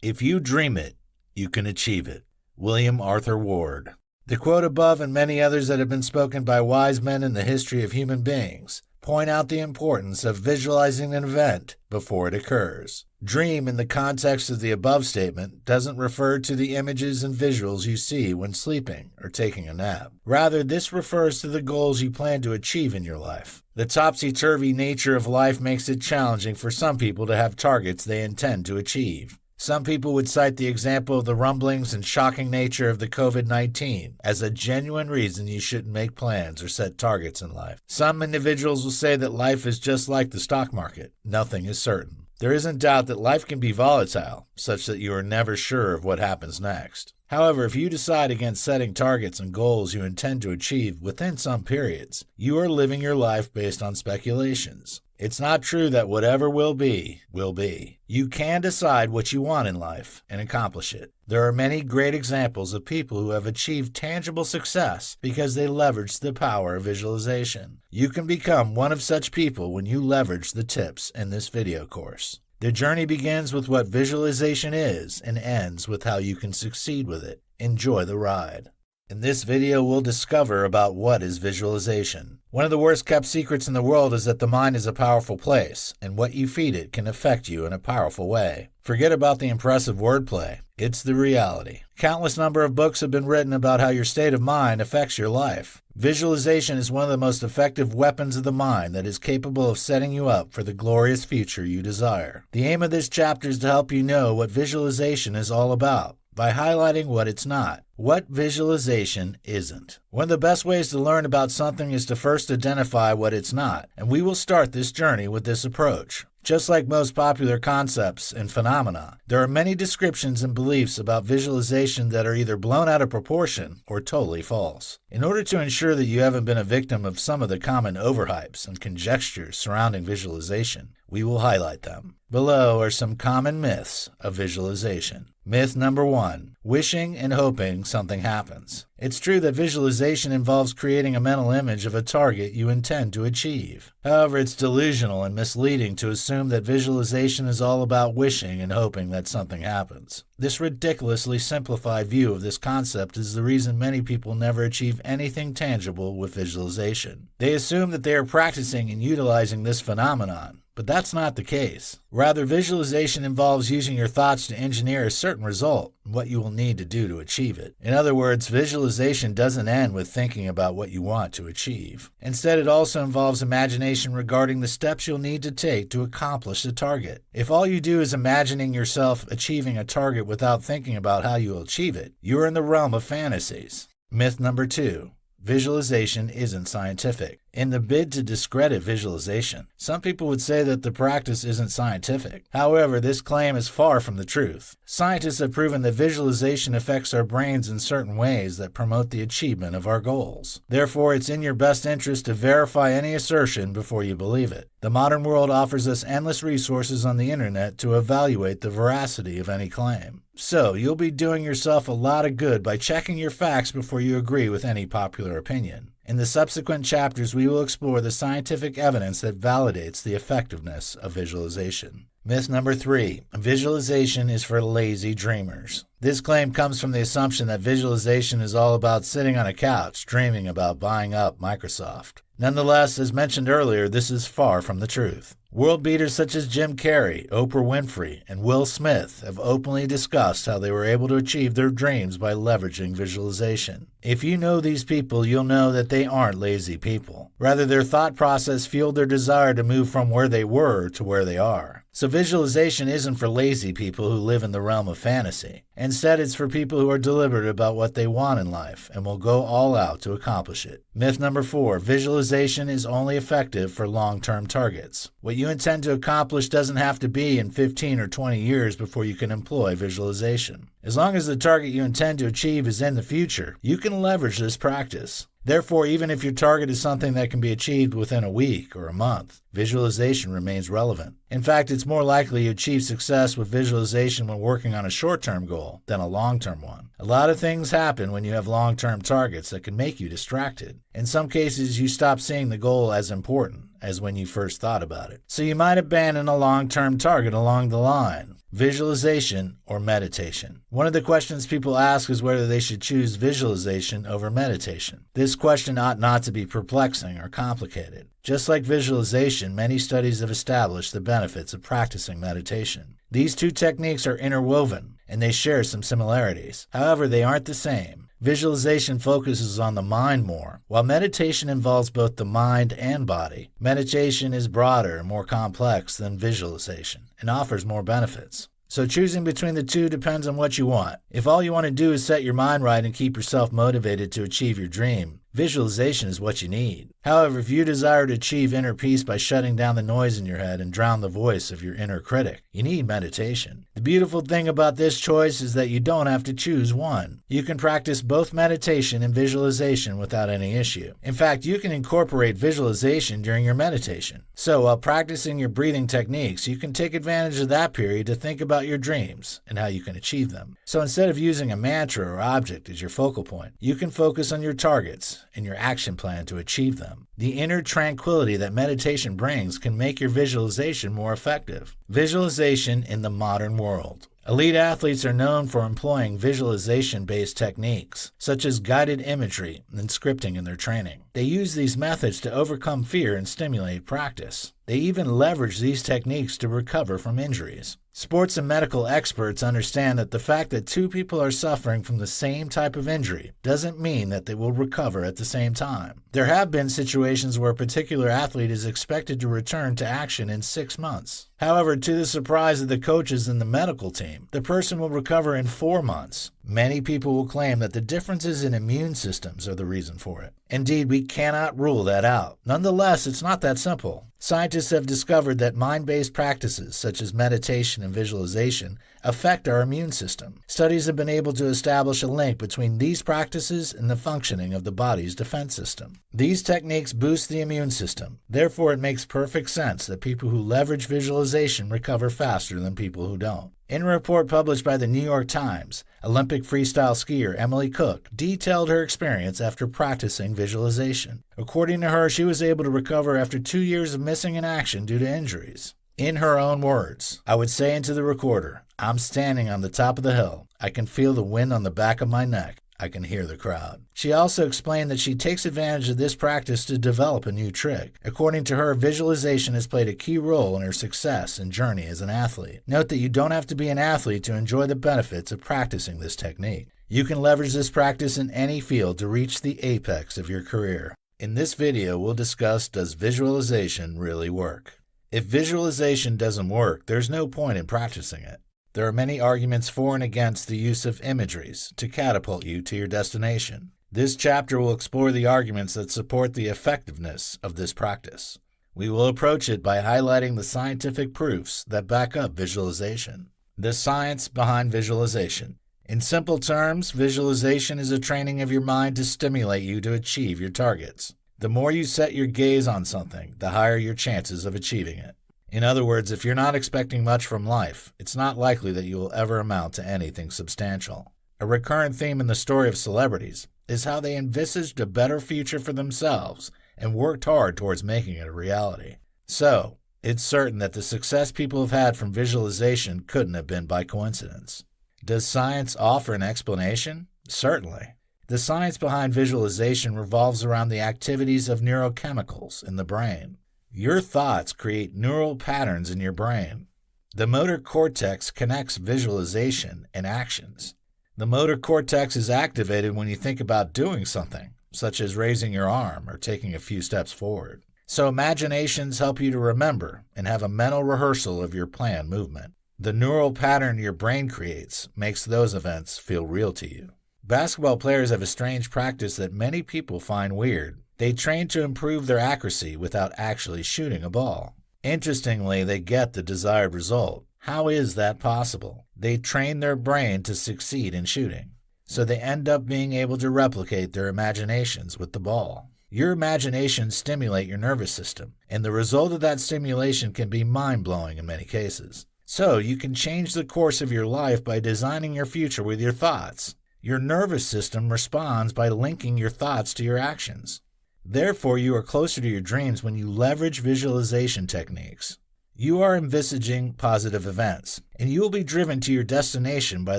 If you dream it, you can achieve it. William Arthur Ward. The quote above and many others that have been spoken by wise men in the history of human beings point out the importance of visualizing an event before it occurs. Dream in the context of the above statement doesn't refer to the images and visuals you see when sleeping or taking a nap. Rather, this refers to the goals you plan to achieve in your life. The topsy-turvy nature of life makes it challenging for some people to have targets they intend to achieve. Some people would cite the example of the rumblings and shocking nature of the COVID-19 as a genuine reason you shouldn't make plans or set targets in life. Some individuals will say that life is just like the stock market. Nothing is certain. There isn't doubt that life can be volatile, such that you are never sure of what happens next. However, if you decide against setting targets and goals you intend to achieve within some periods, you are living your life based on speculations. It's not true that whatever will be, will be. You can decide what you want in life and accomplish it. There are many great examples of people who have achieved tangible success because they leveraged the power of visualization. You can become one of such people when you leverage the tips in this video course. The journey begins with what visualization is and ends with how you can succeed with it. Enjoy the ride. In this video, we'll discover about what is visualization. One of the worst kept secrets in the world is that the mind is a powerful place, and what you feed it can affect you in a powerful way. Forget about the impressive wordplay. It's the reality. Countless number of books have been written about how your state of mind affects your life. Visualization is one of the most effective weapons of the mind that is capable of setting you up for the glorious future you desire. The aim of this chapter is to help you know what visualization is all about by highlighting what it's not. What visualization isn't. One of the best ways to learn about something is to first identify what it's not, and we will start this journey with this approach. Just like most popular concepts and phenomena, there are many descriptions and beliefs about visualization that are either blown out of proportion or totally false. In order to ensure that you haven't been a victim of some of the common overhypes and conjectures surrounding visualization, we will highlight them. Below are some common myths of visualization. Myth number 1. Wishing and hoping something happens. It's true that visualization involves creating a mental image of a target you intend to achieve. However, it's delusional and misleading to assume that visualization is all about wishing and hoping that something happens. This ridiculously simplified view of this concept is the reason many people never achieve anything tangible with visualization. They assume that they are practicing and utilizing this phenomenon, but that's not the case. Rather, visualization involves using your thoughts to engineer a certain result and what you will need to do to achieve it. In other words, visualization doesn't end with thinking about what you want to achieve. Instead, it also involves imagination regarding the steps you'll need to take to accomplish the target. If all you do is imagining yourself achieving a target without thinking about how you will achieve it, you are in the realm of fantasies. Myth number 2. Visualization isn't scientific. In the bid to discredit visualization, some people would say that the practice isn't scientific. However, this claim is far from the truth. Scientists have proven that visualization affects our brains in certain ways that promote the achievement of our goals. Therefore, it's in your best interest to verify any assertion before you believe it. The modern world offers us endless resources on the internet to evaluate the veracity of any claim. So, you'll be doing yourself a lot of good by checking your facts before you agree with any popular opinion. In the subsequent chapters, we will explore the scientific evidence that validates the effectiveness of visualization. Myth number 3. Visualization is for lazy dreamers. This claim comes from the assumption that visualization is all about sitting on a couch dreaming about buying up Microsoft. Nonetheless, as mentioned earlier, this is far from the truth. World beaters such as Jim Carrey, Oprah Winfrey, and Will Smith have openly discussed how they were able to achieve their dreams by leveraging visualization. If you know these people, you'll know that they aren't lazy people. Rather, their thought process fueled their desire to move from where they were to where they are. So visualization isn't for lazy people who live in the realm of fantasy. Instead, it's for people who are deliberate about what they want in life and will go all out to accomplish it. Myth number 4. Visualization is only effective for long-term targets. What you intend to accomplish doesn't have to be in 15 or 20 years before you can employ visualization. As long as the target you intend to achieve is in the future, you can leverage this practice. Therefore, even if your target is something that can be achieved within a week or a month, visualization remains relevant. In fact, it's more likely you achieve success with visualization when working on a short-term goal than a long-term one. A lot of things happen when you have long-term targets that can make you distracted. In some cases, you stop seeing the goal as important as when you first thought about it. So you might abandon a long-term target along the line. Visualization or meditation. One of the questions people ask is whether they should choose visualization over meditation. This question ought not to be perplexing or complicated. Just like visualization, many studies have established the benefits of practicing meditation. These two techniques are interwoven, and they share some similarities. However, they aren't the same. Visualization focuses on the mind more, while meditation involves both the mind and body. Meditation is broader and more complex than visualization and offers more benefits. So choosing between the two depends on what you want. If all you want to do is set your mind right and keep yourself motivated to achieve your dream, visualization is what you need. However, if you desire to achieve inner peace by shutting down the noise in your head and drown the voice of your inner critic, you need meditation. The beautiful thing about this choice is that you don't have to choose one. You can practice both meditation and visualization without any issue. In fact, you can incorporate visualization during your meditation. So while practicing your breathing techniques, you can take advantage of that period to think about your dreams and how you can achieve them. So instead of using a mantra or object as your focal point, you can focus on your targets and your action plan to achieve them. The inner tranquility that meditation brings can make your visualization more effective. Visualization in the modern world. Elite athletes are known for employing visualization-based techniques, such as guided imagery and scripting in their training. They use these methods to overcome fear and stimulate practice. They even leverage these techniques to recover from injuries. Sports and medical experts understand that the fact that two people are suffering from the same type of injury doesn't mean that they will recover at the same time. There have been situations where a particular athlete is expected to return to action in 6 months. However, to the surprise of the coaches and the medical team, the person will recover in 4 months. Many people will claim that the differences in immune systems are the reason for it. Indeed, we cannot rule that out. Nonetheless, it's not that simple. Scientists have discovered that mind-based practices such as meditation and visualization affect our immune system. Studies have been able to establish a link between these practices and the functioning of the body's defense system. These techniques boost the immune system. Therefore, it makes perfect sense that people who leverage visualization recover faster than people who don't. In a report published by the New York Times, Olympic freestyle skier Emily Cook detailed her experience after practicing visualization. According to her, she was able to recover after 2 years of missing in action due to injuries. In her own words, "I would say into the recorder, I'm standing on the top of the hill. I can feel the wind on the back of my neck. I can hear the crowd." She also explained that she takes advantage of this practice to develop a new trick. According to her, visualization has played a key role in her success and journey as an athlete. Note that you don't have to be an athlete to enjoy the benefits of practicing this technique. You can leverage this practice in any field to reach the apex of your career. In this video, we'll discuss, does visualization really work? If visualization doesn't work, there's no point in practicing it. There are many arguments for and against the use of imageries to catapult you to your destination. This chapter will explore the arguments that support the effectiveness of this practice. We will approach it by highlighting the scientific proofs that back up visualization. The science behind visualization. In simple terms, visualization is a training of your mind to stimulate you to achieve your targets. The more you set your gaze on something, the higher your chances of achieving it. In other words, if you're not expecting much from life, it's not likely that you will ever amount to anything substantial. A recurrent theme in the story of celebrities is how they envisaged a better future for themselves and worked hard towards making it a reality. So, it's certain that the success people have had from visualization couldn't have been by coincidence. Does science offer an explanation? Certainly. The science behind visualization revolves around the activities of neurochemicals in the brain. Your thoughts create neural patterns in your brain. The motor cortex connects visualization and actions. The motor cortex is activated when you think about doing something, such as raising your arm or taking a few steps forward. So imaginations help you to remember and have a mental rehearsal of your planned movement. The neural pattern your brain creates makes those events feel real to you. Basketball players have a strange practice that many people find weird. They train to improve their accuracy without actually shooting a ball. Interestingly, they get the desired result. How is that possible? They train their brain to succeed in shooting, so they end up being able to replicate their imaginations with the ball. Your imaginations stimulate your nervous system, and the result of that stimulation can be mind-blowing in many cases. So you can change the course of your life by designing your future with your thoughts. Your nervous system responds by linking your thoughts to your actions. Therefore, you are closer to your dreams when you leverage visualization techniques. You are envisaging positive events, and you will be driven to your destination by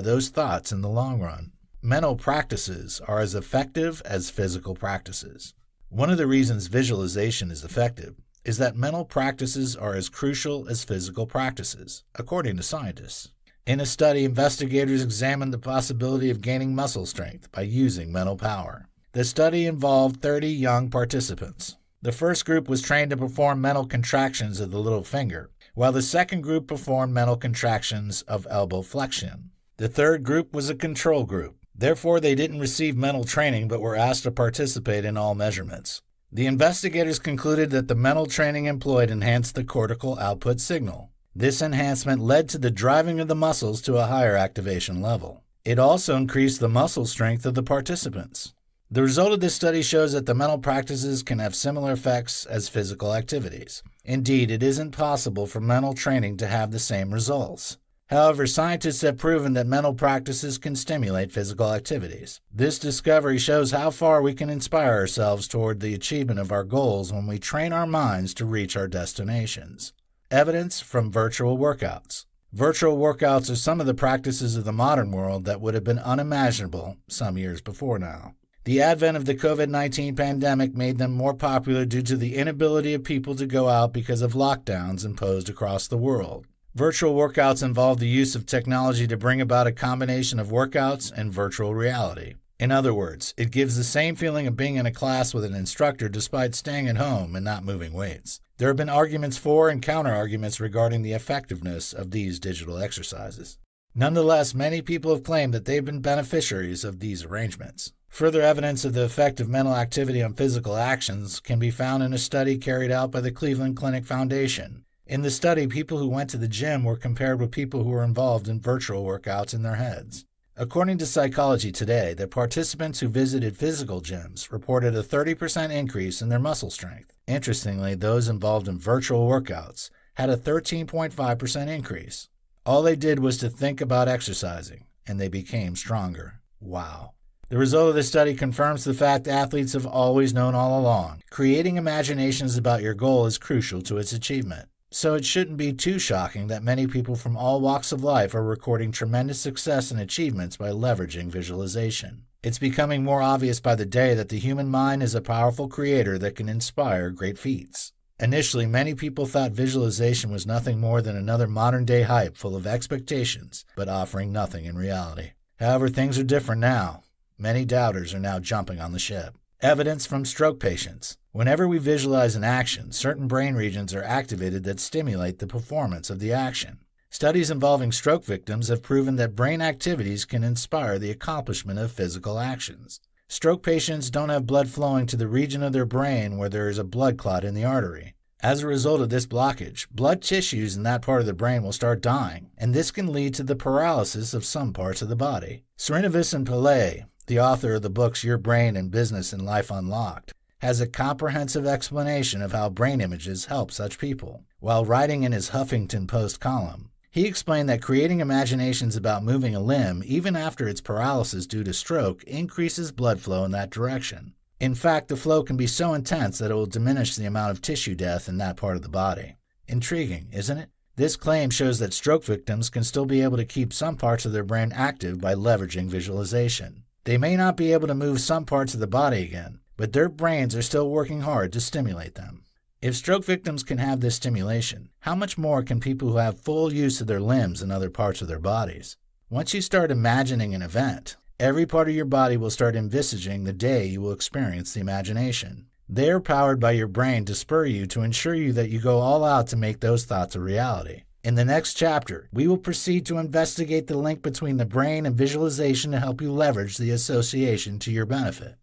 those thoughts in the long run. Mental practices are as effective as physical practices. One of the reasons visualization is effective is that mental practices are as crucial as physical practices, according to scientists. In a study, investigators examined the possibility of gaining muscle strength by using mental power. The study involved 30 young participants. The first group was trained to perform mental contractions of the little finger, while the second group performed mental contractions of elbow flexion. The third group was a control group. Therefore, they didn't receive mental training but were asked to participate in all measurements. The investigators concluded that the mental training employed enhanced the cortical output signal. This enhancement led to the driving of the muscles to a higher activation level. It also increased the muscle strength of the participants. The result of this study shows that the mental practices can have similar effects as physical activities. Indeed, it isn't possible for mental training to have the same results. However, scientists have proven that mental practices can stimulate physical activities. This discovery shows how far we can inspire ourselves toward the achievement of our goals when we train our minds to reach our destinations. Evidence from virtual workouts. Virtual workouts are some of the practices of the modern world that would have been unimaginable some years before now. The advent of the COVID-19 pandemic made them more popular due to the inability of people to go out because of lockdowns imposed across the world. Virtual workouts involve the use of technology to bring about a combination of workouts and virtual reality. In other words, it gives the same feeling of being in a class with an instructor despite staying at home and not moving weights. There have been arguments for and counter-arguments regarding the effectiveness of these digital exercises. Nonetheless, many people have claimed that they've been beneficiaries of these arrangements. Further evidence of the effect of mental activity on physical actions can be found in a study carried out by the Cleveland Clinic Foundation. In the study, people who went to the gym were compared with people who were involved in virtual workouts in their heads. According to Psychology Today, the participants who visited physical gyms reported a 30% increase in their muscle strength. Interestingly, those involved in virtual workouts had a 13.5% increase. All they did was to think about exercising, and they became stronger. Wow. The result of this study confirms the fact athletes have always known all along. Creating imaginations about your goal is crucial to its achievement. So it shouldn't be too shocking that many people from all walks of life are recording tremendous success and achievements by leveraging visualization. It's becoming more obvious by the day that the human mind is a powerful creator that can inspire great feats. Initially, many people thought visualization was nothing more than another modern-day hype full of expectations, but offering nothing in reality. However, things are different now. Many doubters are now jumping on the ship. Evidence from stroke patients. Whenever we visualize an action, certain brain regions are activated that stimulate the performance of the action. Studies involving stroke victims have proven that brain activities can inspire the accomplishment of physical actions. Stroke patients don't have blood flowing to the region of their brain where there is a blood clot in the artery. As a result of this blockage, blood tissues in that part of the brain will start dying, and this can lead to the paralysis of some parts of the body. Srinivas Pillai, the author of the books Your Brain and Business and Life Unlocked, has a comprehensive explanation of how brain images help such people. While writing in his Huffington Post column, he explained that creating imaginations about moving a limb, even after its paralysis due to stroke, increases blood flow in that direction. In fact, the flow can be so intense that it will diminish the amount of tissue death in that part of the body. Intriguing, isn't it? This claim shows that stroke victims can still be able to keep some parts of their brain active by leveraging visualization. They may not be able to move some parts of the body again, but their brains are still working hard to stimulate them. If stroke victims can have this stimulation, how much more can people who have full use of their limbs and other parts of their bodies? Once you start imagining an event, every part of your body will start envisaging the day you will experience the imagination. They are powered by your brain to spur you to ensure you that you go all out to make those thoughts a reality. In the next chapter, we will proceed to investigate the link between the brain and visualization to help you leverage the association to your benefit.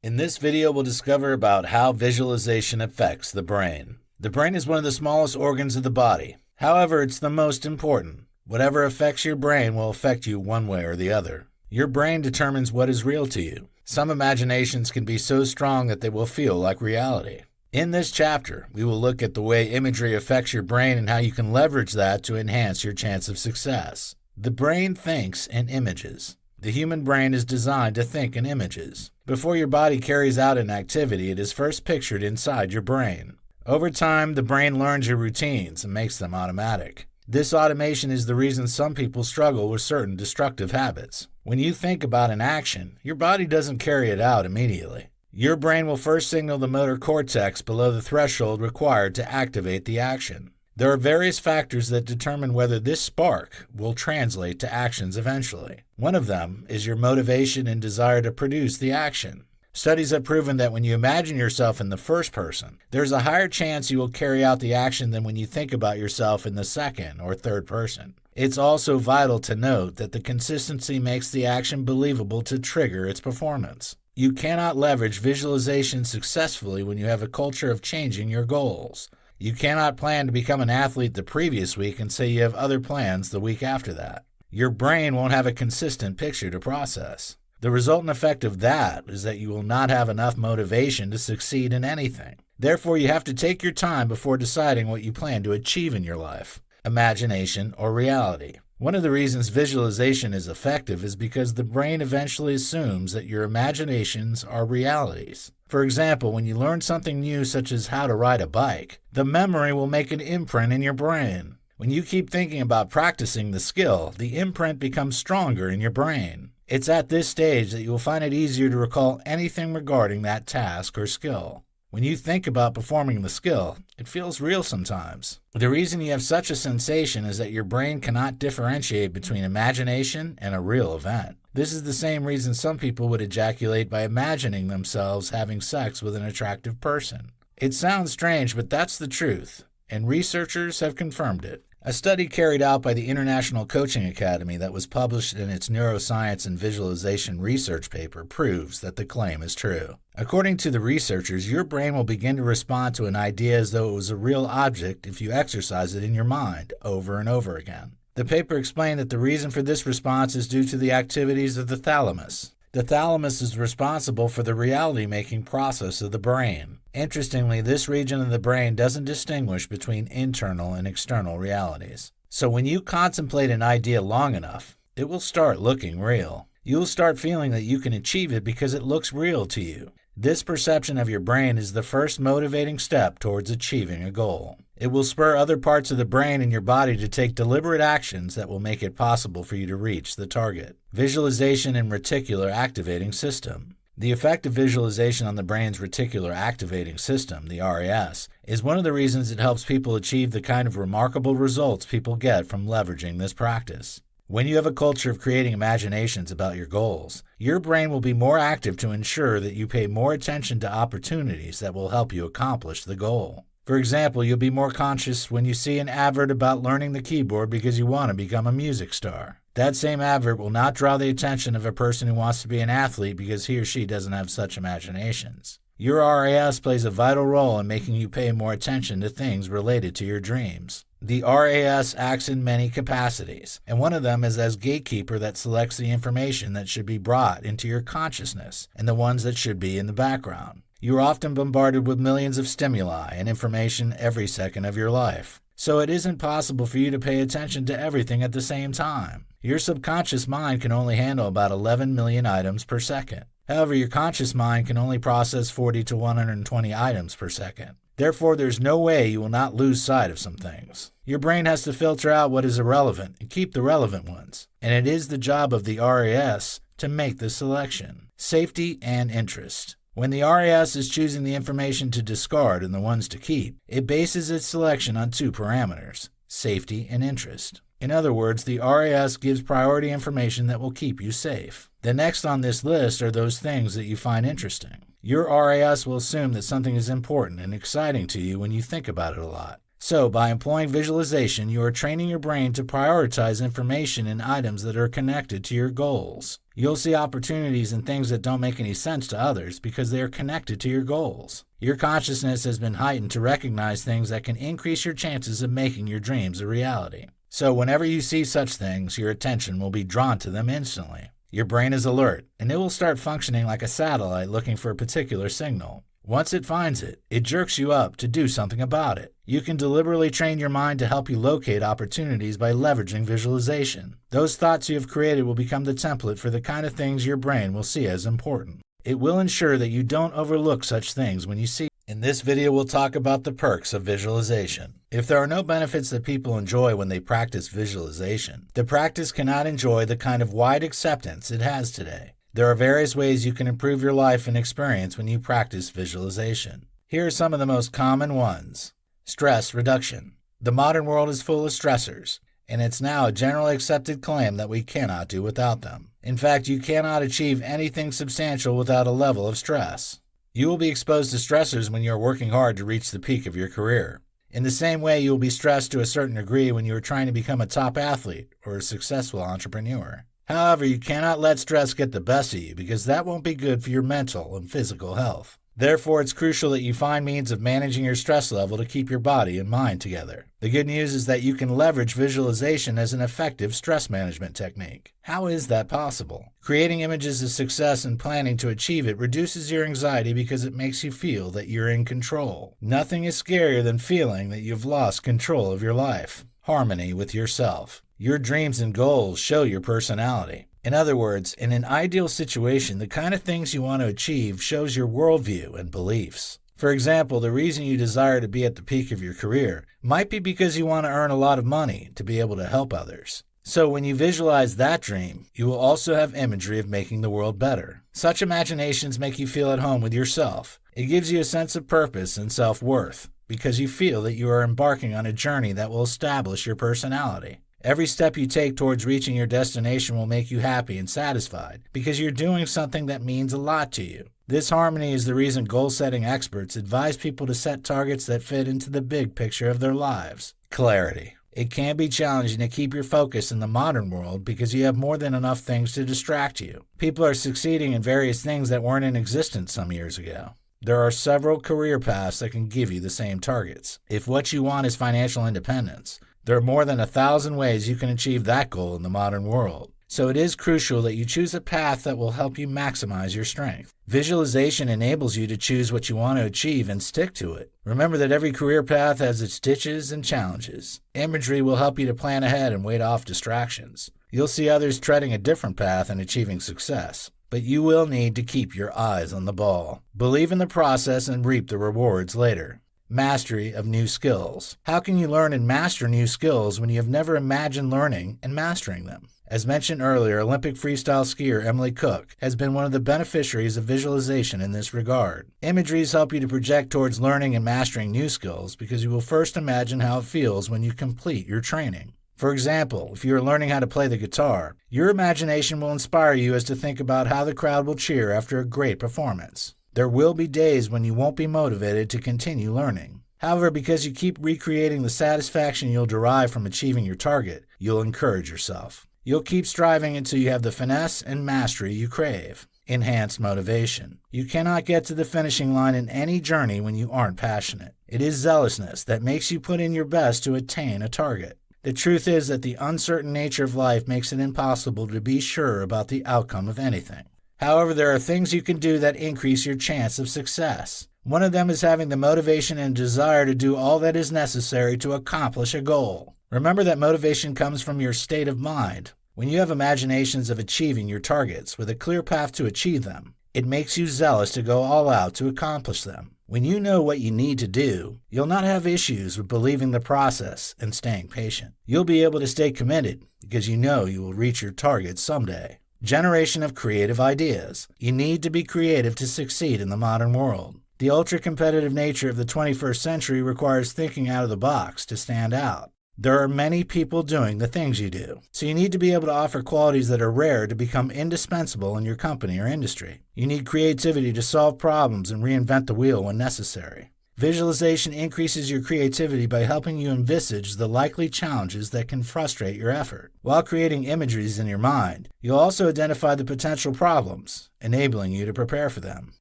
In this video, we'll discover about how visualization affects the brain. The brain is one of the smallest organs of the body. However, it's the most important. Whatever affects your brain will affect you one way or the other. Your brain determines what is real to you. Some imaginations can be so strong that they will feel like reality. In this chapter, we will look at the way imagery affects your brain and how you can leverage that to enhance your chance of success. The brain thinks in images. The human brain is designed to think in images. Before your body carries out an activity, it is first pictured inside your brain. Over time, the brain learns your routines and makes them automatic. This automation is the reason some people struggle with certain destructive habits. When you think about an action, your body doesn't carry it out immediately. Your brain will first signal the motor cortex below the threshold required to activate the action. There are various factors that determine whether this spark will translate to actions eventually. One of them is your motivation and desire to produce the action. Studies have proven that when you imagine yourself in the first person, there's a higher chance you will carry out the action than when you think about yourself in the second or third person. It's also vital to note that the consistency makes the action believable to trigger its performance. You cannot leverage visualization successfully when you have a culture of changing your goals. You cannot plan to become an athlete the previous week and say you have other plans the week after that. Your brain won't have a consistent picture to process. The resultant effect of that is that you will not have enough motivation to succeed in anything. Therefore, you have to take your time before deciding what you plan to achieve in your life, imagination or reality. One of the reasons visualization is effective is because the brain eventually assumes that your imaginations are realities. For example, when you learn something new such as how to ride a bike, the memory will make an imprint in your brain. When you keep thinking about practicing the skill, the imprint becomes stronger in your brain. It's at this stage that you will find it easier to recall anything regarding that task or skill. When you think about performing the skill, it feels real sometimes. The reason you have such a sensation is that your brain cannot differentiate between imagination and a real event. This is the same reason some people would ejaculate by imagining themselves having sex with an attractive person. It sounds strange, but that's the truth, and researchers have confirmed it. A study carried out by the International Coaching Academy that was published in its Neuroscience and Visualization research paper proves that the claim is true. According to the researchers, your brain will begin to respond to an idea as though it was a real object if you exercise it in your mind over and over again. The paper explained that the reason for this response is due to the activities of the thalamus. The thalamus is responsible for the reality-making process of the brain. Interestingly, this region of the brain doesn't distinguish between internal and external realities. So when you contemplate an idea long enough, it will start looking real. You will start feeling that you can achieve it because it looks real to you. This perception of your brain is the first motivating step towards achieving a goal. It will spur other parts of the brain and your body to take deliberate actions that will make it possible for you to reach the target. Visualization and reticular activating system. The effect of visualization on the brain's reticular activating system, the RAS, is one of the reasons it helps people achieve the kind of remarkable results people get from leveraging this practice. When you have a culture of creating imaginations about your goals, your brain will be more active to ensure that you pay more attention to opportunities that will help you accomplish the goal. For example, you'll be more conscious when you see an advert about learning the keyboard because you want to become a music star. That same advert will not draw the attention of a person who wants to be an athlete because he or she doesn't have such imaginations. Your RAS plays a vital role in making you pay more attention to things related to your dreams. The RAS acts in many capacities, and one of them is as gatekeeper that selects the information that should be brought into your consciousness and the ones that should be in the background. You are often bombarded with millions of stimuli and information every second of your life, so it isn't possible for you to pay attention to everything at the same time. Your subconscious mind can only handle about 11 million items per second. However, your conscious mind can only process 40 to 120 items per second. Therefore, there's no way you will not lose sight of some things. Your brain has to filter out what is irrelevant and keep the relevant ones, and it is the job of the RAS to make the selection. Safety and interest. When the RAS is choosing the information to discard and the ones to keep, it bases its selection on two parameters, safety and interest. In other words, the RAS gives priority information that will keep you safe. The next on this list are those things that you find interesting. Your RAS will assume that something is important and exciting to you when you think about it a lot. So, by employing visualization, you are training your brain to prioritize information and items that are connected to your goals. You'll see opportunities in things that don't make any sense to others because they are connected to your goals. Your consciousness has been heightened to recognize things that can increase your chances of making your dreams a reality. So, whenever you see such things, your attention will be drawn to them instantly. Your brain is alert, and it will start functioning like a satellite looking for a particular signal. Once it finds it, it jerks you up to do something about it. You can deliberately train your mind to help you locate opportunities by leveraging visualization. Those thoughts you have created will become the template for the kind of things your brain will see as important. It will ensure that you don't overlook such things when you see. In this video, we'll talk about the perks of visualization. If there are no benefits that people enjoy when they practice visualization, the practice cannot enjoy the kind of wide acceptance it has today. There are various ways you can improve your life and experience when you practice visualization. Here are some of the most common ones. Stress reduction. The modern world is full of stressors, and it's now a generally accepted claim that we cannot do without them. In fact, you cannot achieve anything substantial without a level of stress. You will be exposed to stressors when you are working hard to reach the peak of your career. In the same way, you will be stressed to a certain degree when you are trying to become a top athlete or a successful entrepreneur. However, you cannot let stress get the best of you because that won't be good for your mental and physical health. Therefore, it's crucial that you find means of managing your stress level to keep your body and mind together. The good news is that you can leverage visualization as an effective stress management technique. How is that possible? Creating images of success and planning to achieve it reduces your anxiety because it makes you feel that you're in control. Nothing is scarier than feeling that you've lost control of your life. Harmony with yourself. Your dreams and goals show your personality. In other words, in an ideal situation, the kind of things you want to achieve shows your worldview and beliefs. For example, the reason you desire to be at the peak of your career might be because you want to earn a lot of money to be able to help others. So when you visualize that dream, you will also have imagery of making the world better. Such imaginations make you feel at home with yourself. It gives you a sense of purpose and self-worth because you feel that you are embarking on a journey that will establish your personality. Every step you take towards reaching your destination will make you happy and satisfied because you're doing something that means a lot to you. This harmony is the reason goal-setting experts advise people to set targets that fit into the big picture of their lives. Clarity. It can be challenging to keep your focus in the modern world because you have more than enough things to distract you. People are succeeding in various things that weren't in existence some years ago. There are several career paths that can give you the same targets. If what you want is financial independence, there are more than 1,000 ways you can achieve that goal in the modern world. So it is crucial that you choose a path that will help you maximize your strength. Visualization enables you to choose what you want to achieve and stick to it. Remember that every career path has its ditches and challenges. Imagery will help you to plan ahead and ward off distractions. You'll see others treading a different path and achieving success. But you will need to keep your eyes on the ball. Believe in the process and reap the rewards later. Mastery of new skills. How can you learn and master new skills when you have never imagined learning and mastering them? As mentioned earlier, Olympic freestyle skier Emily Cook has been one of the beneficiaries of visualization in this regard. Imageries help you to project towards learning and mastering new skills because you will first imagine how it feels when you complete your training. For example, if you are learning how to play the guitar, your imagination will inspire you as to think about how the crowd will cheer after a great performance. There will be days when you won't be motivated to continue learning. However, because you keep recreating the satisfaction you'll derive from achieving your target, you'll encourage yourself. You'll keep striving until you have the finesse and mastery you crave. Enhanced motivation. You cannot get to the finishing line in any journey when you aren't passionate. It is zealousness that makes you put in your best to attain a target. The truth is that the uncertain nature of life makes it impossible to be sure about the outcome of anything. However, there are things you can do that increase your chance of success. One of them is having the motivation and desire to do all that is necessary to accomplish a goal. Remember that motivation comes from your state of mind. When you have imaginations of achieving your targets with a clear path to achieve them, it makes you zealous to go all out to accomplish them. When you know what you need to do, you'll not have issues with believing the process and staying patient. You'll be able to stay committed because you know you will reach your target someday. Generation of creative ideas. You need to be creative to succeed in the modern world. The ultra-competitive nature of the 21st century requires thinking out of the box to stand out. There are many people doing the things you do, so you need to be able to offer qualities that are rare to become indispensable in your company or industry. You need creativity to solve problems and reinvent the wheel when necessary. Visualization increases your creativity by helping you envisage the likely challenges that can frustrate your effort. While creating imageries in your mind, you'll also identify the potential problems, enabling you to prepare for them.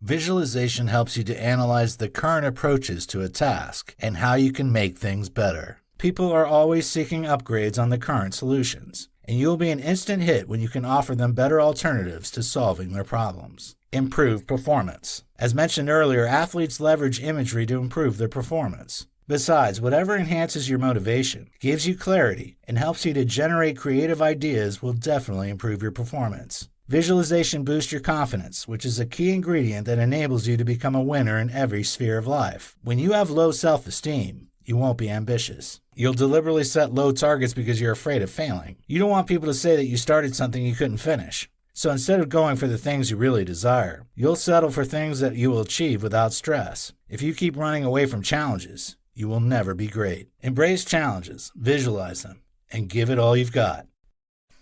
Visualization helps you to analyze the current approaches to a task and how you can make things better. People are always seeking upgrades on the current solutions, and you'll be an instant hit when you can offer them better alternatives to solving their problems. Improved performance. As mentioned earlier, athletes leverage imagery to improve their performance. Besides, whatever enhances your motivation, gives you clarity, and helps you to generate creative ideas will definitely improve your performance. Visualization boosts your confidence, which is a key ingredient that enables you to become a winner in every sphere of life. When you have low self-esteem, you won't be ambitious. You'll deliberately set low targets because you're afraid of failing. You don't want people to say that you started something you couldn't finish. So instead of going for the things you really desire, you'll settle for things that you will achieve without stress. If you keep running away from challenges, you will never be great. Embrace challenges, visualize them, and give it all you've got.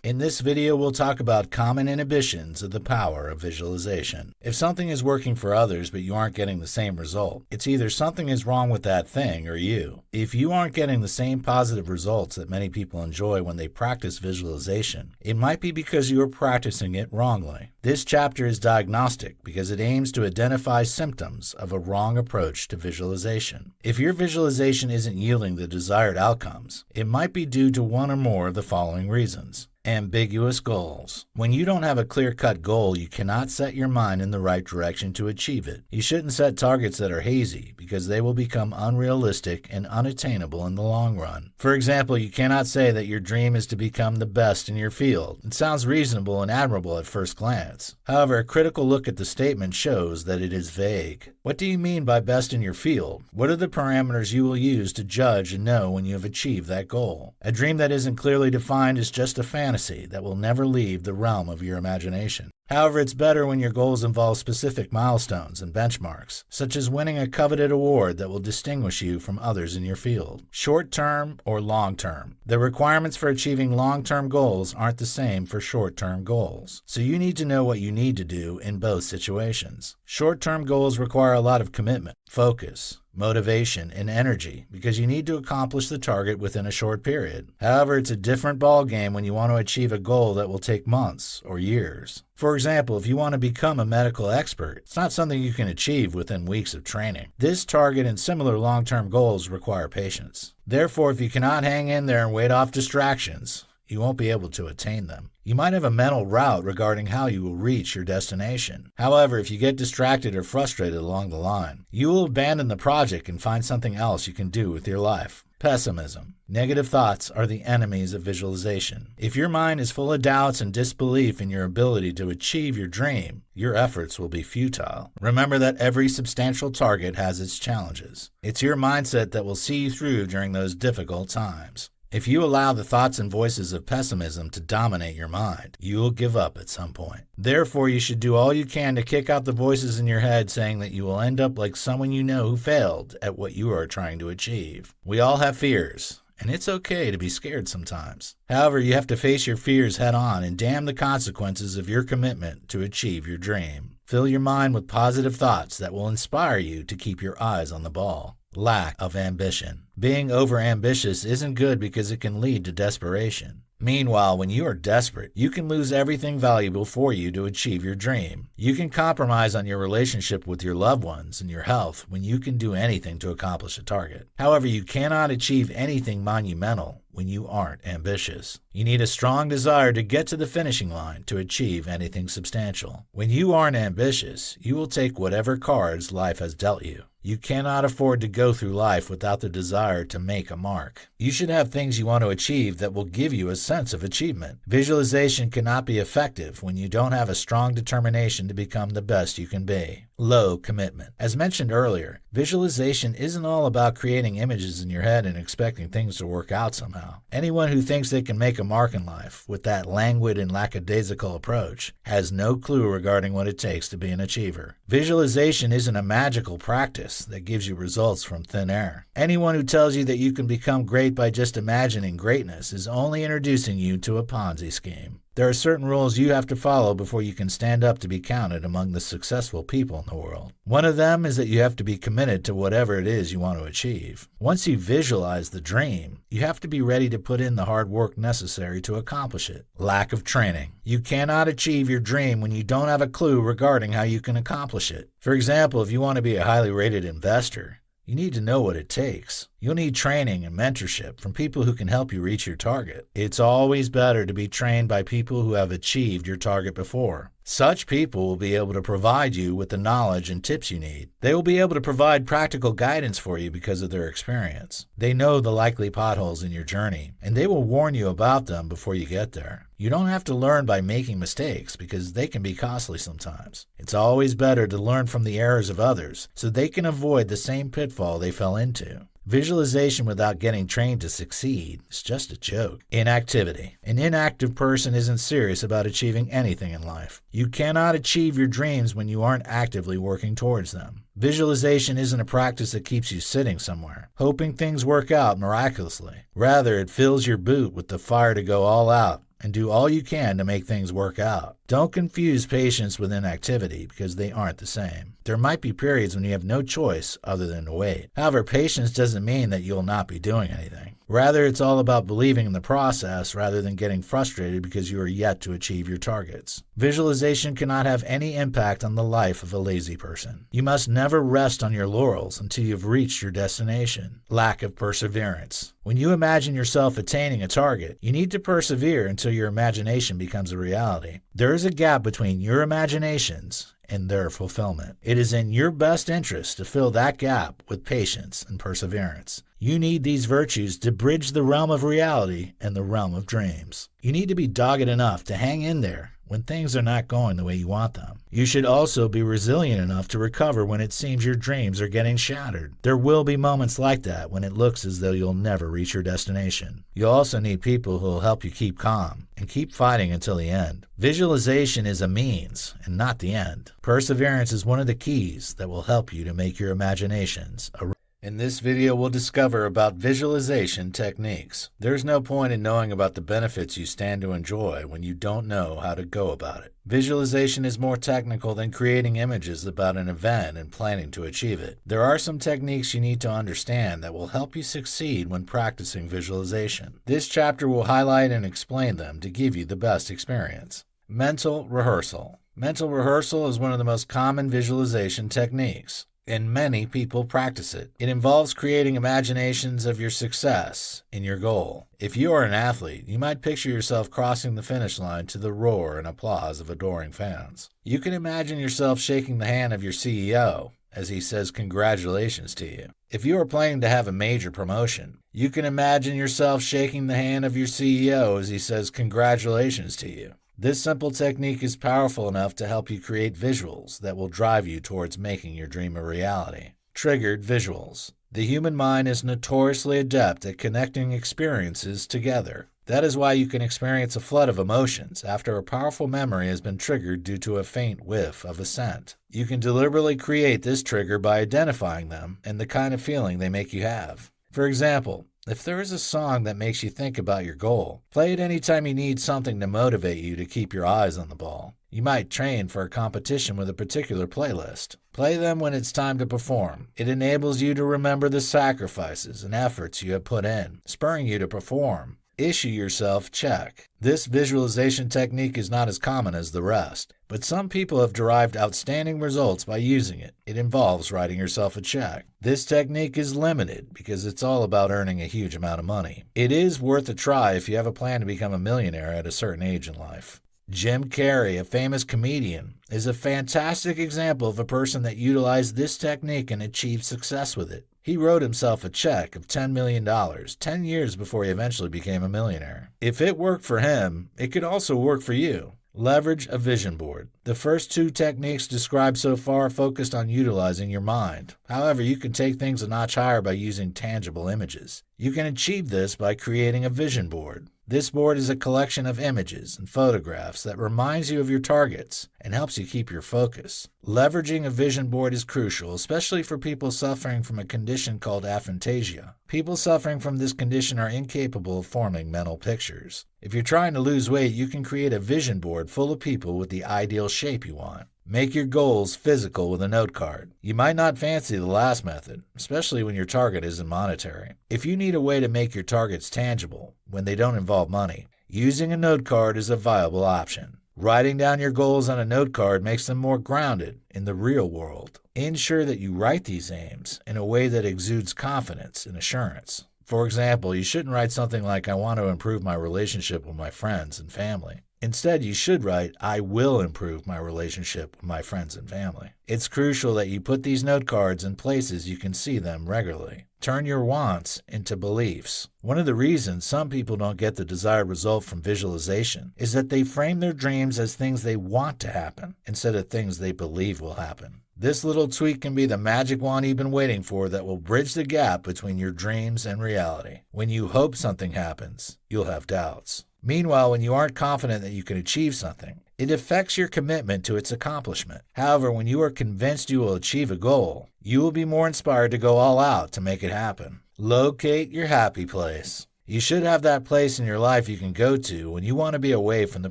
In this video, we'll talk about common inhibitions of the power of visualization. If something is working for others but you aren't getting the same result, it's either something is wrong with that thing or you. If you aren't getting the same positive results that many people enjoy when they practice visualization, it might be because you are practicing it wrongly. This chapter is diagnostic because it aims to identify symptoms of a wrong approach to visualization. If your visualization isn't yielding the desired outcomes, it might be due to one or more of the following reasons. Ambiguous goals. When you don't have a clear-cut goal, you cannot set your mind in the right direction to achieve it. You shouldn't set targets that are hazy because they will become unrealistic and unattainable in the long run. For example, you cannot say that your dream is to become the best in your field. It sounds reasonable and admirable at first glance. However, a critical look at the statement shows that it is vague. What do you mean by best in your field? What are the parameters you will use to judge and know when you have achieved that goal? A dream that isn't clearly defined is just a fantasy that will never leave the realm of your imagination. However, it's better when your goals involve specific milestones and benchmarks, such as winning a coveted award that will distinguish you from others in your field. Short-term or long-term. The requirements for achieving long-term goals aren't the same for short-term goals, so you need to know what you need to do in both situations. Short-term goals require a lot of commitment, focus, motivation, and energy because you need to accomplish the target within a short period. However, it's a different ballgame when you want to achieve a goal that will take months or years. For example, if you want to become a medical expert, it's not something you can achieve within weeks of training. This target and similar long-term goals require patience. Therefore, if you cannot hang in there and wait off distractions, you won't be able to attain them. You might have a mental route regarding how you will reach your destination. However, if you get distracted or frustrated along the line, you will abandon the project and find something else you can do with your life. Pessimism. Negative thoughts are the enemies of visualization. If your mind is full of doubts and disbelief in your ability to achieve your dream, your efforts will be futile. Remember that every substantial target has its challenges. It's your mindset that will see you through during those difficult times. If you allow the thoughts and voices of pessimism to dominate your mind, you will give up at some point. Therefore, you should do all you can to kick out the voices in your head saying that you will end up like someone you know who failed at what you are trying to achieve. We all have fears, and it's okay to be scared sometimes. However, you have to face your fears head on and damn the consequences of your commitment to achieve your dream. Fill your mind with positive thoughts that will inspire you to keep your eyes on the ball. Lack of ambition. Being overambitious isn't good because it can lead to desperation. Meanwhile, when you are desperate, you can lose everything valuable for you to achieve your dream. You can compromise on your relationship with your loved ones and your health when you can do anything to accomplish a target. However, you cannot achieve anything monumental when you aren't ambitious. You need a strong desire to get to the finishing line to achieve anything substantial. When you aren't ambitious, you will take whatever cards life has dealt you. You cannot afford to go through life without the desire to make a mark. You should have things you want to achieve that will give you a sense of achievement. Visualization cannot be effective when you don't have a strong determination to become the best you can be. Low commitment. As mentioned earlier, visualization isn't all about creating images in your head and expecting things to work out somehow. Anyone who thinks they can make a mark in life with that languid and lackadaisical approach has no clue regarding what it takes to be an achiever. Visualization isn't a magical practice that gives you results from thin air. Anyone who tells you that you can become great by just imagining greatness is only introducing you to a Ponzi scheme. There are certain rules you have to follow before you can stand up to be counted among the successful people in the world. One of them is that you have to be committed to whatever it is you want to achieve. Once you visualize the dream, you have to be ready to put in the hard work necessary to accomplish it. Lack of training. You cannot achieve your dream when you don't have a clue regarding how you can accomplish it. For example, if you want to be a highly rated investor, you need to know what it takes. You'll need training and mentorship from people who can help you reach your target. It's always better to be trained by people who have achieved your target before. Such people will be able to provide you with the knowledge and tips you need. They will be able to provide practical guidance for you because of their experience. They know the likely potholes in your journey, and they will warn you about them before you get there. You don't have to learn by making mistakes because they can be costly sometimes. It's always better to learn from the errors of others so they can avoid the same pitfall they fell into. Visualization without getting trained to succeed is just a joke. Inactivity. An inactive person isn't serious about achieving anything in life. You cannot achieve your dreams when you aren't actively working towards them. Visualization isn't a practice that keeps you sitting somewhere, hoping things work out miraculously. Rather, it fills your boot with the fire to go all out and do all you can to make things work out. Don't confuse patience with inactivity because they aren't the same. There might be periods when you have no choice other than to wait. However, patience doesn't mean that you'll not be doing anything. Rather, it's all about believing in the process rather than getting frustrated because you are yet to achieve your targets. Visualization cannot have any impact on the life of a lazy person. You must never rest on your laurels until you've reached your destination. Lack of perseverance. When you imagine yourself attaining a target, you need to persevere until your imagination becomes a reality. There is a gap between your imaginations and their fulfillment. It is in your best interest to fill that gap with patience and perseverance. You need these virtues to bridge the realm of reality and the realm of dreams. You need to be dogged enough to hang in there when things are not going the way you want them. You should also be resilient enough to recover when it seems your dreams are getting shattered. There will be moments like that when it looks as though you'll never reach your destination. You'll also need people who will help you keep calm and keep fighting until the end. Visualization is a means and not the end. Perseverance is one of the keys that will help you to make your imaginations a In this video, we'll discover about visualization techniques. There's no point in knowing about the benefits you stand to enjoy when you don't know how to go about it. Visualization is more technical than creating images about an event and planning to achieve it. There are some techniques you need to understand that will help you succeed when practicing visualization. This chapter will highlight and explain them to give you the best experience. Mental rehearsal. Mental rehearsal is one of the most common visualization techniques, and many people practice it. It involves creating imaginations of your success in your goal. If you are an athlete, you might picture yourself crossing the finish line to the roar and applause of adoring fans. You can imagine yourself shaking the hand of your CEO as he says congratulations to you. If you are planning to have a major promotion, you can imagine yourself shaking the hand of your CEO as he says congratulations to you. This simple technique is powerful enough to help you create visuals that will drive you towards making your dream a reality. Triggered visuals. The human mind is notoriously adept at connecting experiences together. That is why you can experience a flood of emotions after a powerful memory has been triggered due to a faint whiff of a scent. You can deliberately create this trigger by identifying them and the kind of feeling they make you have. For example, if there is a song that makes you think about your goal, play it anytime you need something to motivate you to keep your eyes on the ball. You might train for a competition with a particular playlist. Play them when it's time to perform. It enables you to remember the sacrifices and efforts you have put in, spurring you to perform. Issue yourself check. This visualization technique is not as common as the rest, but some people have derived outstanding results by using it. It involves writing yourself a check. This technique is limited because it's all about earning a huge amount of money. It is worth a try if you have a plan to become a millionaire at a certain age in life. Jim Carrey, a famous comedian, is a fantastic example of a person that utilized this technique and achieved success with it. He wrote himself a check of $10 million 10 years before he eventually became a millionaire. If it worked for him, it could also work for you. Leverage a vision board. The first two techniques described so far focused on utilizing your mind. However, you can take things a notch higher by using tangible images. You can achieve this by creating a vision board. This board is a collection of images and photographs that reminds you of your targets and helps you keep your focus. Leveraging a vision board is crucial, especially for people suffering from a condition called aphantasia. People suffering from this condition are incapable of forming mental pictures. If you're trying to lose weight, you can create a vision board full of people with the ideal shape you want. Make your goals physical with a note card. You might not fancy the last method, especially when your target isn't monetary. If you need a way to make your targets tangible when they don't involve money, using a note card is a viable option. Writing down your goals on a note card makes them more grounded in the real world. Ensure that you write these aims in a way that exudes confidence and assurance. For example, you shouldn't write something like, "I want to improve my relationship with my friends and family." Instead, you should write, "I will improve my relationship with my friends and family." It's crucial that you put these note cards in places you can see them regularly. Turn your wants into beliefs. One of the reasons some people don't get the desired result from visualization is that they frame their dreams as things they want to happen instead of things they believe will happen. This little tweak can be the magic wand you've been waiting for that will bridge the gap between your dreams and reality. When you hope something happens, you'll have doubts. Meanwhile, when you aren't confident that you can achieve something, it affects your commitment to its accomplishment. However, when you are convinced you will achieve a goal, you will be more inspired to go all out to make it happen. Locate your happy place. You should have that place in your life you can go to when you want to be away from the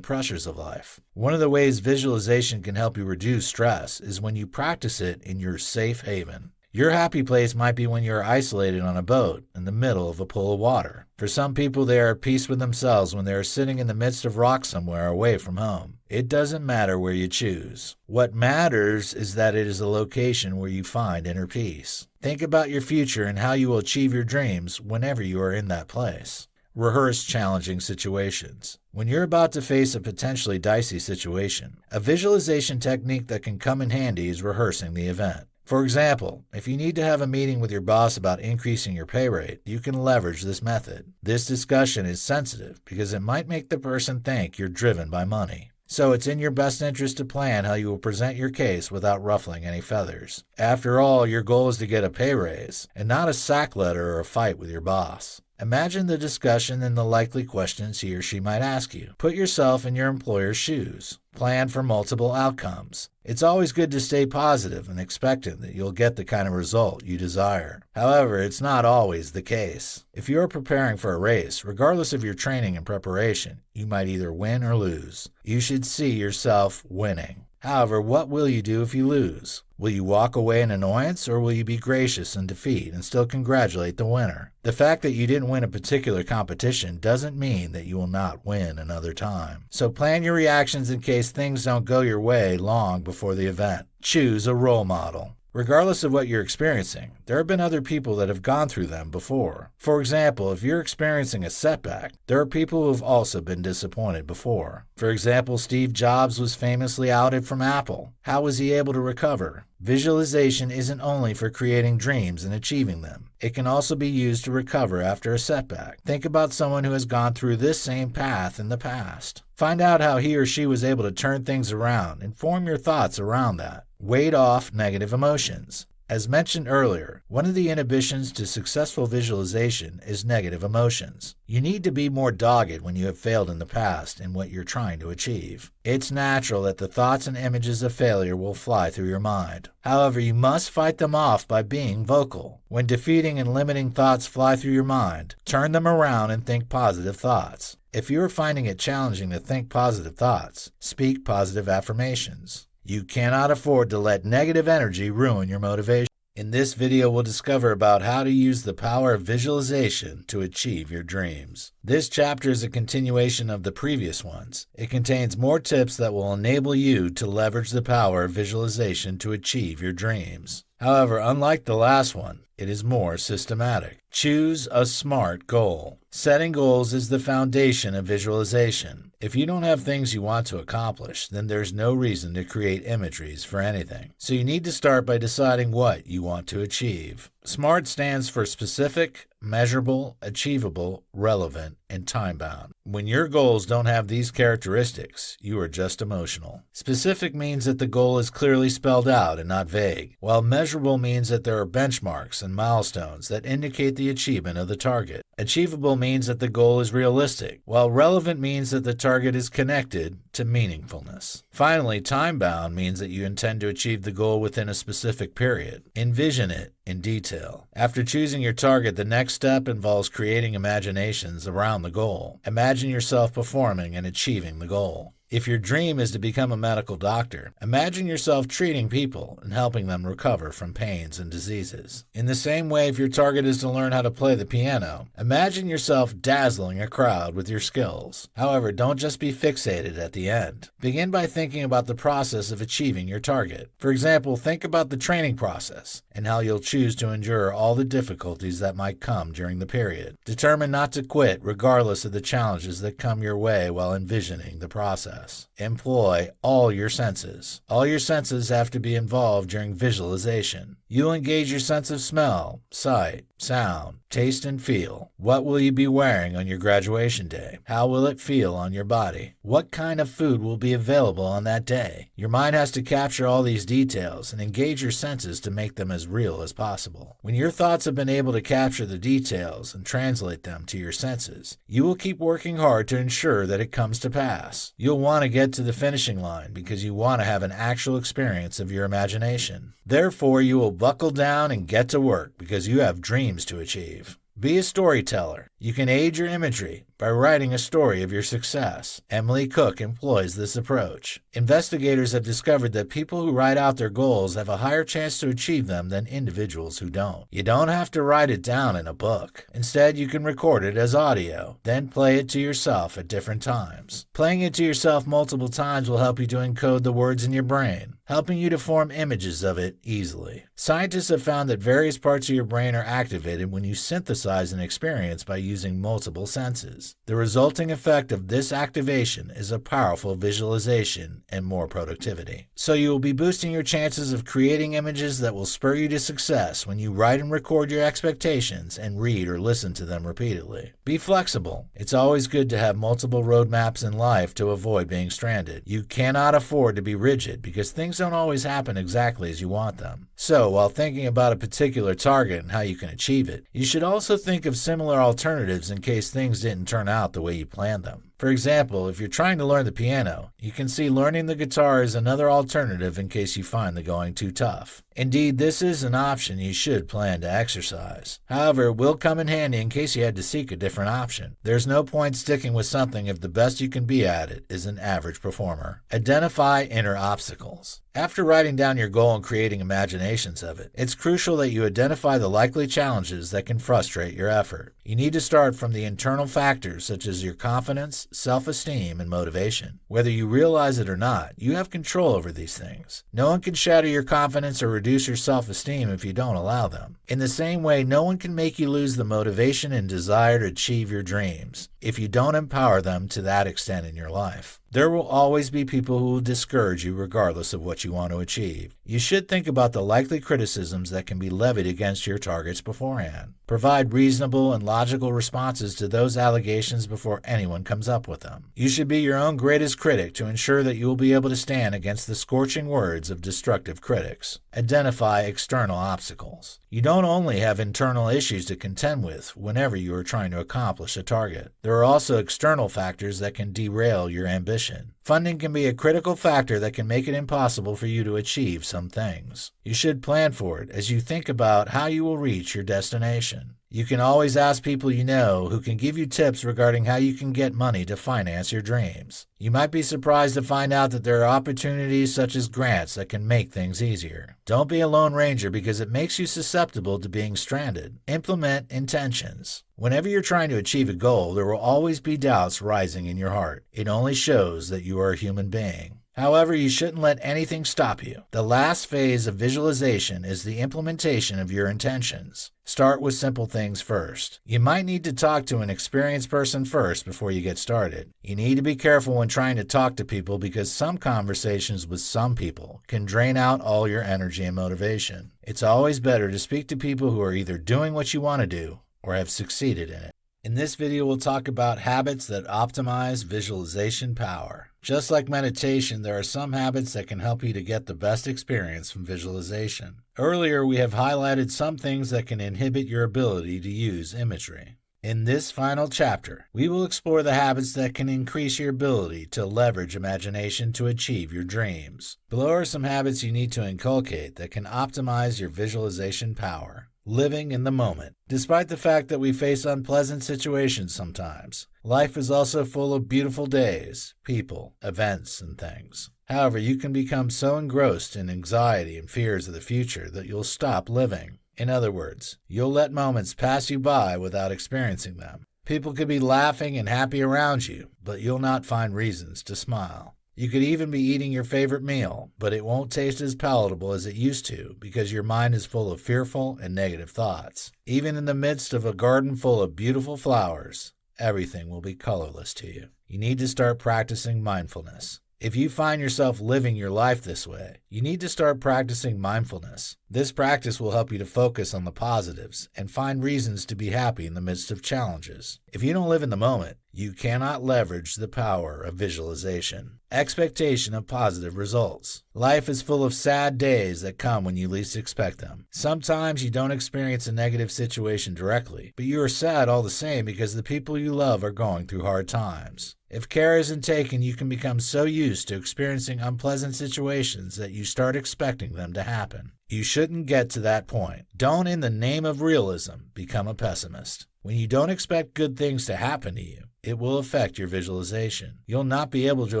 pressures of life. One of the ways visualization can help you reduce stress is when you practice it in your safe haven. Your happy place might be when you're isolated on a boat in the middle of a pool of water. For some people, they are at peace with themselves when they are sitting in the midst of rocks somewhere away from home. It doesn't matter where you choose. What matters is that it is a location where you find inner peace. Think about your future and how you will achieve your dreams whenever you are in that place. Rehearse challenging situations. When you're about to face a potentially dicey situation, a visualization technique that can come in handy is rehearsing the event. For example, if you need to have a meeting with your boss about increasing your pay rate, you can leverage this method. This discussion is sensitive because it might make the person think you're driven by money. So it's in your best interest to plan how you will present your case without ruffling any feathers. After all, your goal is to get a pay raise and not a sack letter or a fight with your boss. Imagine the discussion and the likely questions he or she might ask you. Put yourself in your employer's shoes. Plan for multiple outcomes. It's always good to stay positive and expectant that you'll get the kind of result you desire. However, it's not always the case. If you're preparing for a race, regardless of your training and preparation, you might either win or lose. You should see yourself winning. However, what will you do if you lose? Will you walk away in annoyance, or will you be gracious in defeat and still congratulate the winner? The fact that you didn't win a particular competition doesn't mean that you will not win another time. So plan your reactions in case things don't go your way long before the event. Choose a role model. Regardless of what you're experiencing, there have been other people that have gone through them before. For example, if you're experiencing a setback, there are people who have also been disappointed before. For example, Steve Jobs was famously outed from Apple. How was he able to recover? Visualization isn't only for creating dreams and achieving them. It can also be used to recover after a setback. Think about someone who has gone through this same path in the past. Find out how he or she was able to turn things around and form your thoughts around that. Ward off negative emotions. As mentioned earlier, one of the inhibitions to successful visualization is negative emotions. You need to be more dogged when you have failed in the past in what you're trying to achieve. It's natural that the thoughts and images of failure will fly through your mind. However, you must fight them off by being vocal. When defeating and limiting thoughts fly through your mind, turn them around and think positive thoughts. If you are finding it challenging to think positive thoughts, speak positive affirmations. You cannot afford to let negative energy ruin your motivation. In this video, we'll discover about how to use the power of visualization to achieve your dreams. This chapter is a continuation of the previous ones. It contains more tips that will enable you to leverage the power of visualization to achieve your dreams. However, unlike the last one, it is more systematic. Choose a SMART goal. Setting goals is the foundation of visualization. If you don't have things you want to accomplish, then there's no reason to create imageries for anything. So you need to start by deciding what you want to achieve. SMART stands for specific, measurable, achievable, relevant, and time-bound. When your goals don't have these characteristics, you are just emotional. Specific means that the goal is clearly spelled out and not vague, while measurable means that there are benchmarks and milestones that indicate the achievement of the target. Achievable means that the goal is realistic, while relevant means that the target is connected to meaningfulness. Finally, time-bound means that you intend to achieve the goal within a specific period. Envision it in detail. After choosing your target, the next step involves creating imaginations around the goal. Imagine yourself performing and achieving the goal. If your dream is to become a medical doctor, imagine yourself treating people and helping them recover from pains and diseases. In the same way, if your target is to learn how to play the piano, imagine yourself dazzling a crowd with your skills. However, don't just be fixated at the end. Begin by thinking about the process of achieving your target. For example, think about the training process and how you'll choose to endure all the difficulties that might come during the period. Determine not to quit regardless of the challenges that come your way while envisioning the process. Employ all your senses. All your senses have to be involved during visualization. You'll engage your sense of smell, sight, sound, taste, and feel. What will you be wearing on your graduation day? How will it feel on your body? What kind of food will be available on that day? Your mind has to capture all these details and engage your senses to make them as real as possible. When your thoughts have been able to capture the details and translate them to your senses, you will keep working hard to ensure that it comes to pass. You'll want to get to the finishing line because you want to have an actual experience of your imagination. Therefore, you will buckle down and get to work because you have dreams to achieve. Be a storyteller. You can aid your imagery by writing a story of your success. Emily Cook employs this approach. Investigators have discovered that people who write out their goals have a higher chance to achieve them than individuals who don't. You don't have to write it down in a book. Instead, you can record it as audio, then play it to yourself at different times. Playing it to yourself multiple times will help you to encode the words in your brain, helping you to form images of it easily. Scientists have found that various parts of your brain are activated when you synthesize an experience by using multiple senses. The resulting effect of this activation is a powerful visualization and more productivity. So you will be boosting your chances of creating images that will spur you to success when you write and record your expectations and read or listen to them repeatedly. Be flexible. It's always good to have multiple roadmaps in life to avoid being stranded. You cannot afford to be rigid because things don't always happen exactly as you want them. So, while thinking about a particular target and how you can achieve it, you should also think of similar alternatives in case things didn't turn out the way you planned them. For example, if you're trying to learn the piano, you can see learning the guitar as another alternative in case you find the going too tough. Indeed, this is an option you should plan to exercise. However, it will come in handy in case you had to seek a different option. There's no point sticking with something if the best you can be at it is an average performer. Identify inner obstacles. After writing down your goal and creating imaginations of it, it's crucial that you identify the likely challenges that can frustrate your effort. You need to start from the internal factors such as your confidence, self-esteem, and motivation. Whether you realize it or not, you have control over these things. No one can shatter your confidence or reduce your self-esteem if you don't allow them. In the same way, no one can make you lose the motivation and desire to achieve your dreams if you don't empower them to that extent in your life. There will always be people who will discourage you regardless of what you want to achieve. You should think about the likely criticisms that can be levied against your targets beforehand. Provide reasonable and logical responses to those allegations before anyone comes up with them. You should be your own greatest critic to ensure that you will be able to stand against the scorching words of destructive critics. Identify external obstacles. You don't only have internal issues to contend with whenever you are trying to accomplish a target. There are also external factors that can derail your ambition. Funding can be a critical factor that can make it impossible for you to achieve some things. You should plan for it as you think about how you will reach your destination. You can always ask people you know who can give you tips regarding how you can get money to finance your dreams. You might be surprised to find out that there are opportunities such as grants that can make things easier. Don't be a lone ranger because it makes you susceptible to being stranded. Implement intentions. Whenever you're trying to achieve a goal, there will always be doubts rising in your heart. It only shows that you are a human being. However, you shouldn't let anything stop you. The last phase of visualization is the implementation of your intentions. Start with simple things first. You might need to talk to an experienced person first before you get started. You need to be careful when trying to talk to people because some conversations with some people can drain out all your energy and motivation. It's always better to speak to people who are either doing what you want to do or have succeeded in it. In this video, we'll talk about habits that optimize visualization power. Just like meditation, there are some habits that can help you to get the best experience from visualization. Earlier, we have highlighted some things that can inhibit your ability to use imagery. In this final chapter, we will explore the habits that can increase your ability to leverage imagination to achieve your dreams. Below are some habits you need to inculcate that can optimize your visualization power. Living in the moment. Despite the fact that we face unpleasant situations sometimes, Life is also full of beautiful days, people, events, and things. However, you can become so engrossed in anxiety and fears of the future that you'll stop living. In other words, you'll let moments pass you by without experiencing them. People could be laughing and happy around you, but you'll not find reasons to smile. You could even be eating your favorite meal, but it won't taste as palatable as it used to because your mind is full of fearful and negative thoughts. Even in the midst of a garden full of beautiful flowers, everything will be colorless to you. You need to start practicing mindfulness. If you find yourself living your life this way, you need to start practicing mindfulness. This practice will help you to focus on the positives and find reasons to be happy in the midst of challenges. If you don't live in the moment, you cannot leverage the power of visualization. Expectation of positive results. Life is full of sad days that come when you least expect them. Sometimes you don't experience a negative situation directly, but you are sad all the same because the people you love are going through hard times. If care isn't taken, you can become so used to experiencing unpleasant situations that you start expecting them to happen. You shouldn't get to that point. Don't, in the name of realism, become a pessimist. When you don't expect good things to happen to you, it will affect your visualization. You'll not be able to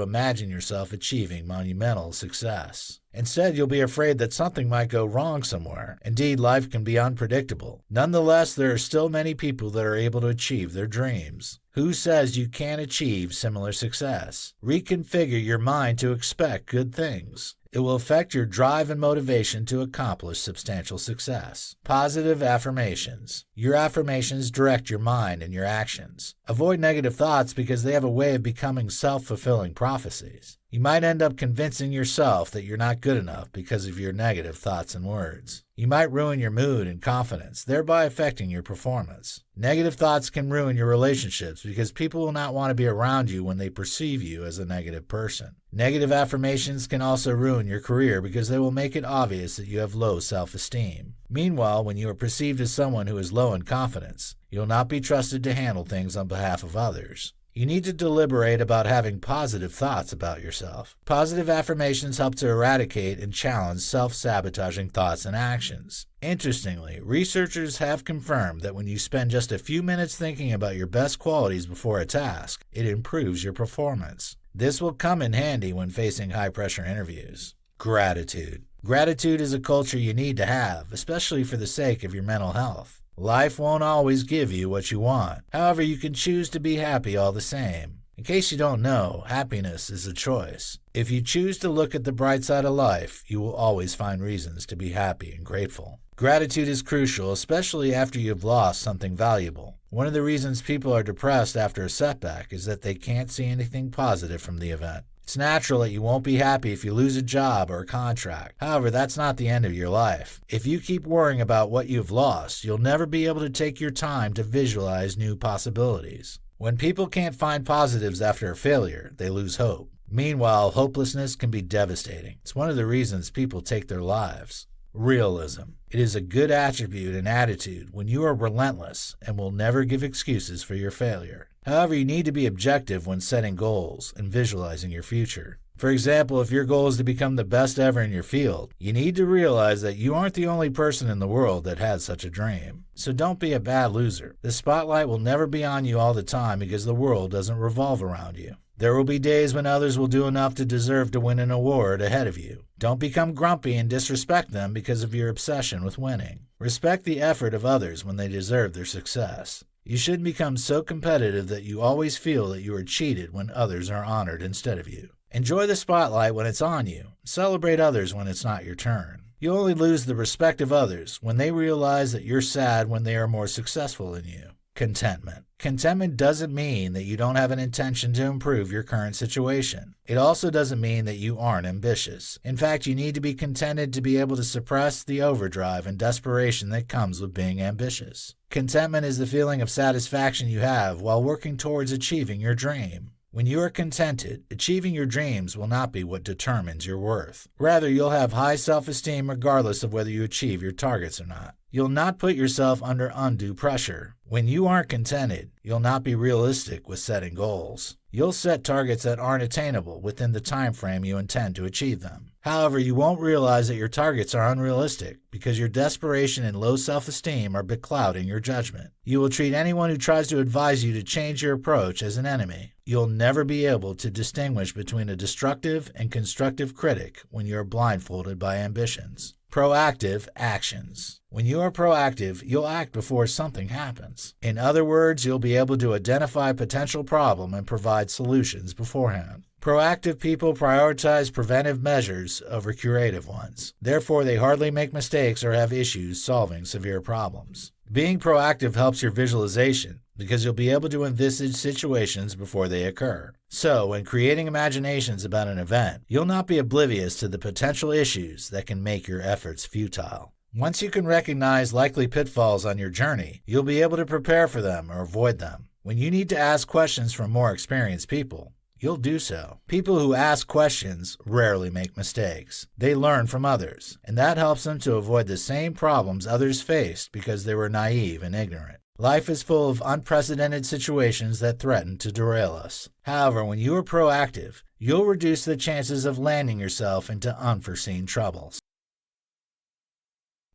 imagine yourself achieving monumental success. Instead, you'll be afraid that something might go wrong somewhere. Indeed, life can be unpredictable. Nonetheless, there are still many people that are able to achieve their dreams. Who says you can't achieve similar success? Reconfigure your mind to expect good things. It will affect your drive and motivation to accomplish substantial success. Positive affirmations. Your affirmations direct your mind and your actions. Avoid negative thoughts because they have a way of becoming self-fulfilling prophecies. You might end up convincing yourself that you're not good enough because of your negative thoughts and words. You might ruin your mood and confidence, thereby affecting your performance. Negative thoughts can ruin your relationships because people will not want to be around you when they perceive you as a negative person. Negative affirmations can also ruin your career because they will make it obvious that you have low self-esteem. Meanwhile, when you are perceived as someone who is low in confidence, you'll not be trusted to handle things on behalf of others. You need to deliberate about having positive thoughts about yourself. Positive affirmations help to eradicate and challenge self-sabotaging thoughts and actions. Interestingly, researchers have confirmed that when you spend just a few minutes thinking about your best qualities before a task, it improves your performance. This will come in handy when facing high-pressure interviews. Gratitude. Gratitude is a culture you need to have, especially for the sake of your mental health. Life won't always give you what you want. However, you can choose to be happy all the same. In case you don't know, happiness is a choice. If you choose to look at the bright side of life, you will always find reasons to be happy and grateful. Gratitude is crucial, especially after you've lost something valuable. One of the reasons people are depressed after a setback is that they can't see anything positive from the event. It's natural that you won't be happy if you lose a job or a contract. However, that's not the end of your life. If you keep worrying about what you've lost, you'll never be able to take your time to visualize new possibilities. When people can't find positives after a failure, they lose hope. Meanwhile, hopelessness can be devastating. It's one of the reasons people take their lives. Realism. It is a good attribute and attitude when you are relentless and will never give excuses for your failure. However, you need to be objective when setting goals and visualizing your future. For example, if your goal is to become the best ever in your field, you need to realize that you aren't the only person in the world that has such a dream. So don't be a bad loser. The spotlight will never be on you all the time because the world doesn't revolve around you. There will be days when others will do enough to deserve to win an award ahead of you. Don't become grumpy and disrespect them because of your obsession with winning. Respect the effort of others when they deserve their success. You shouldn't become so competitive that you always feel that you are cheated when others are honored instead of you. Enjoy the spotlight when it's on you. Celebrate others when it's not your turn. You only lose the respect of others when they realize that you're sad when they are more successful than you. Contentment. Contentment doesn't mean that you don't have an intention to improve your current situation. It also doesn't mean that you aren't ambitious. In fact, you need to be contented to be able to suppress the overdrive and desperation that comes with being ambitious. Contentment is the feeling of satisfaction you have while working towards achieving your dream. When you are contented, achieving your dreams will not be what determines your worth. Rather, you'll have high self-esteem regardless of whether you achieve your targets or not. You'll not put yourself under undue pressure. When you aren't contented, you'll not be realistic with setting goals. You'll set targets that aren't attainable within the time frame you intend to achieve them. However, you won't realize that your targets are unrealistic because your desperation and low self-esteem are beclouding your judgment. You will treat anyone who tries to advise you to change your approach as an enemy. You'll never be able to distinguish between a destructive and constructive critic when you are blindfolded by ambitions. Proactive actions. When you are proactive, you'll act before something happens. In other words, you'll be able to identify a potential problem and provide solutions beforehand. Proactive people prioritize preventive measures over curative ones. Therefore, they hardly make mistakes or have issues solving severe problems. Being proactive helps your visualization because you'll be able to envisage situations before they occur. So, when creating imaginations about an event, you'll not be oblivious to the potential issues that can make your efforts futile. Once you can recognize likely pitfalls on your journey, you'll be able to prepare for them or avoid them. When you need to ask questions from more experienced people, you'll do so. People who ask questions rarely make mistakes. They learn from others, and that helps them to avoid the same problems others faced because they were naive and ignorant. Life is full of unprecedented situations that threaten to derail us. However, when you are proactive, you'll reduce the chances of landing yourself into unforeseen troubles.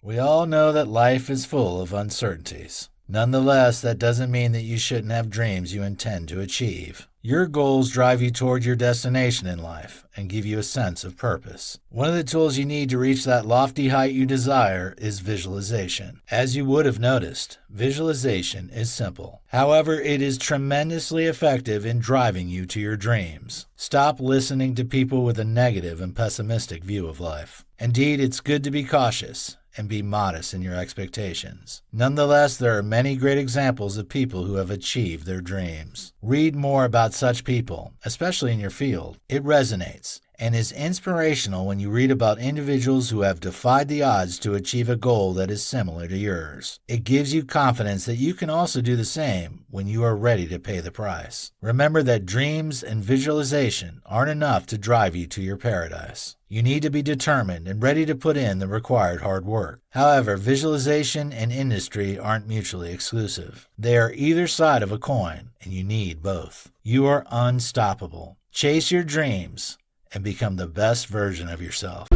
We all know that life is full of uncertainties. Nonetheless, that doesn't mean that you shouldn't have dreams you intend to achieve. Your goals drive you toward your destination in life and give you a sense of purpose. One of the tools you need to reach that lofty height you desire is visualization. As you would have noticed, visualization is simple. However, it is tremendously effective in driving you to your dreams. Stop listening to people with a negative and pessimistic view of life. Indeed, it's good to be cautious and be modest in your expectations. Nonetheless, there are many great examples of people who have achieved their dreams. Read more about such people, especially in your field. It resonates and is inspirational when you read about individuals who have defied the odds to achieve a goal that is similar to yours. It gives you confidence that you can also do the same when you are ready to pay the price. Remember that dreams and visualization aren't enough to drive you to your paradise. You need to be determined and ready to put in the required hard work. However, visualization and industry aren't mutually exclusive. They are either side of a coin, and you need both. You are unstoppable. Chase your dreams and become the best version of yourself.